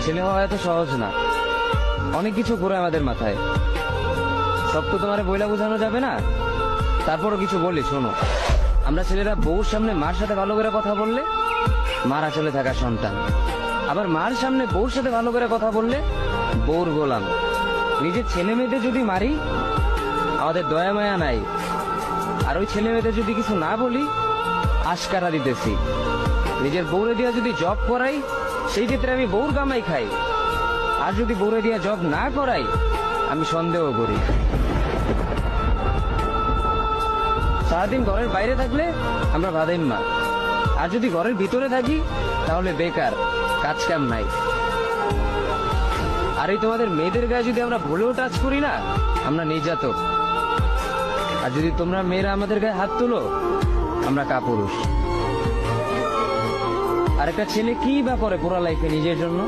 ছেলে হওয়া এত সহজ না, অনেক কিছু ঘুরে আমাদের মাথায়। সব তো তোমার বইলা বোঝানো যাবে না, তারপরও কিছু বলি শোনো। আমরা ছেলেরা বউর সামনে মার সাথে ভালো করে কথা বললে মারা চলে থাকা সন্তান, আবার মার সামনে বউর সাথে ভালো করে কথা বললে বউর গোলাম। নিজের ছেলে মেয়েদের যদি মারি আমাদের দয়া মায়া নাই, আর ওই ছেলে মেয়েদের যদি কিছু না বলি আশকারা দিতেছি। নিজের বউরে দিয়া যদি জব করাই সেই ক্ষেত্রে আমি বউর কামাই খাই, আর যদি বউরে দিয়া জব না করাই আমি সন্দেহ করি। সারাদিন ঘরের বাইরে থাকলে আমরা ভাদাইম্মা, আর যদি ঘরের ভিতরে থাকি তাহলে বেকার, কাজ কাম নাই। আর এই তোমাদের মেয়েদের গায়ে যদি আমরা ভুলেও টাচ করি না আমরা নির্যাতক, আর যদি তোমরা মেয়েরা আমাদের গায়ে হাত তুলো আমরা কাপুরুষ। আর একটা ছেলে কি বা করে পুরা লাইফে নিজের জন্য?